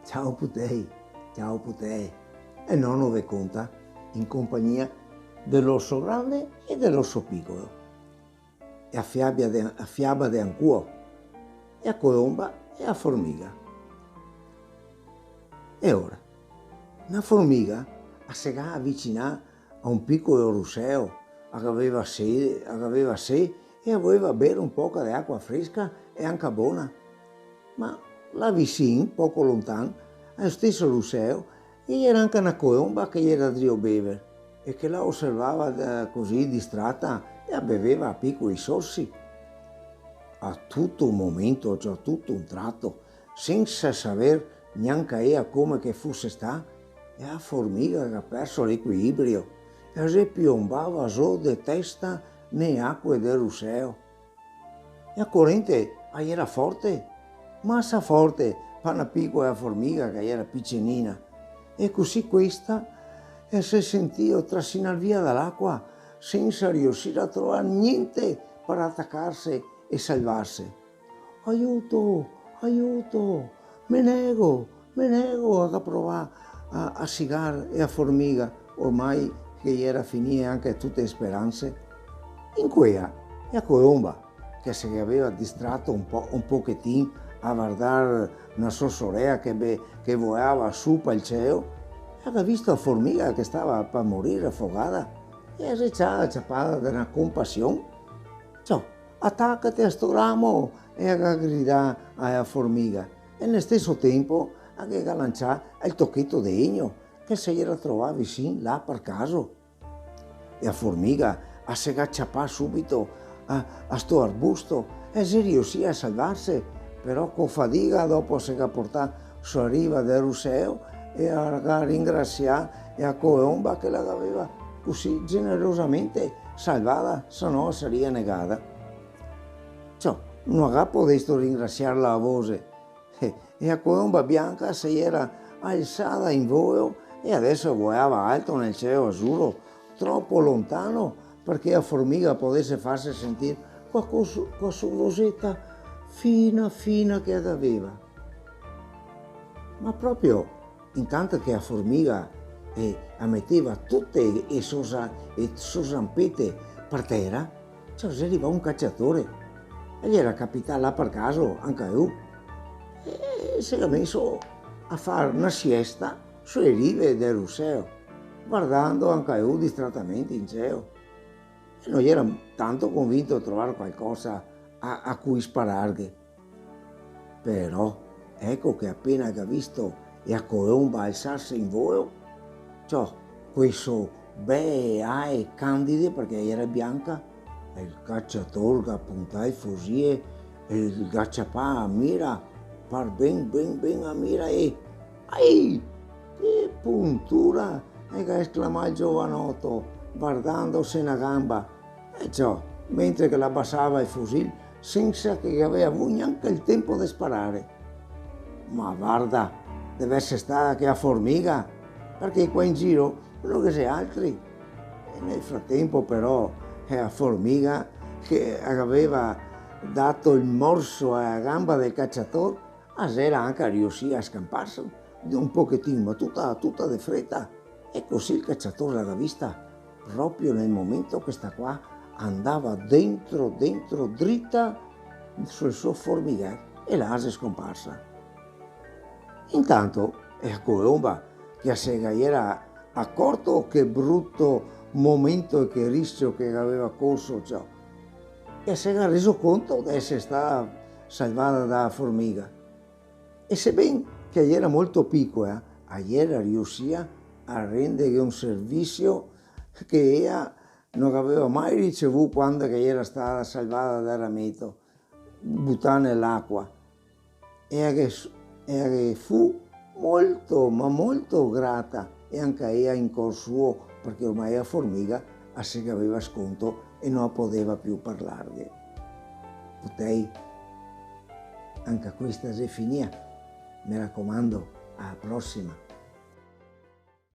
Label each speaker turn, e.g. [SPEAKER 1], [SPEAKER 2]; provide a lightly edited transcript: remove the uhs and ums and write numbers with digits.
[SPEAKER 1] Ciao Putei. E nonno ve conta in compagnia dell'osso grande e dell'osso piccolo. E a fiaba de ancuo, e a colomba e a formiga. E ora, una formiga si avvicinò a un piccolo ruscello che aveva sede e voleva bere un po' di acqua fresca e anche buona. Ma là vicino, poco lontano, allo stesso ruscello, c'era anche una colomba che gli era a bere e che la osservava così distratta e beveva a piccoli sorsi. A tutto un momento, cioè a tutto un tratto, senza saper neanche ella come che fosse sta, e la formiga che ha perso l'equilibrio e si piombava su di testa nelle acque del ruscello. E la corrente era forte, massa forte per una piccola formiga che era piccinina. E così questa si sentiva trascinare via dall'acqua senza riuscire a trovare niente per attaccarsi e salvarsi. Aiuto, aiuto, me nego a provare a sigare e a formiga, ormai che era finita anche tutte le speranze. In quella, la colomba, che si aveva distratto un pochettino a guardare una sua sorella che volava su per il cielo, aveva visto la formiga che stava per morire affogata e si c'ha ciappata da una compassione. Ciao, attaccati a sto ramo e a gridare alla formiga. E nello stesso tempo a lanciare il tocchetto di legno che si era trovato vicino là per caso. E la formiga si agganciava subito a sto arbusto e si riuscì a salvarsi, però con fatica dopo si è portato sulla riva del ruscello e a ringraziare la colomba che l'aveva così generosamente salvata, se no sarebbe negata. Ciò, non ha potuto ringraziarla a voce e la colomba bianca si era alzata in volo e adesso volava alto nel cielo azzurro, troppo lontano perché la formiga potesse farsi sentire con sua vocetta fina che aveva. Ma proprio intanto che la formiga metteva tutte le sue zampette per terra, cioè si arriva un cacciatore e gli era capitato là per caso anche a lui e si era messo a fare una siesta sulle rive del ruscello, guardando anche lui distrattamente in cielo. E non era tanto convinto di trovare qualcosa a cui sparare. Però ecco che appena ha visto la colomba alzarsi in volo, cioè questo bel eye candide perché era bianca, e il cacciatore che puntava il fucile e il gacciapà a mira, par ben a mira e ai, che puntura! E che esclamò il giovanotto guardandosi una gamba, e ciò mentre che l'abbassava il fucile senza che aveva avuto neanche il tempo di sparare. Ma guarda, deve essere stata che la formiga, perché qua in giro non che sia altri. E nel frattempo però la formiga che aveva dato il morso alla gamba del cacciatore, era anche riuscita a scamparsi un pochettino, ma tutta di fretta. E così il cacciatore l'aveva vista proprio nel momento che sta qua andava dentro dritta sul suo formiga e là si è scomparsa. Intanto la colomba che si era accorto che brutto momento e che rischio che aveva corso ciò e si era reso conto di essere stata salvata dalla formiga. E sebbene che era molto piccola, era riuscita a rendere un servizio che ella non aveva mai ricevuto quando era stata salvata dal rametto, buttata nell'acqua. E fu molto, ma molto grata e anche ella in cor suo, perché ormai la formiga si aveva sconto e non poteva più parlargli. Potei, anche questa si finì, mi raccomando, alla prossima.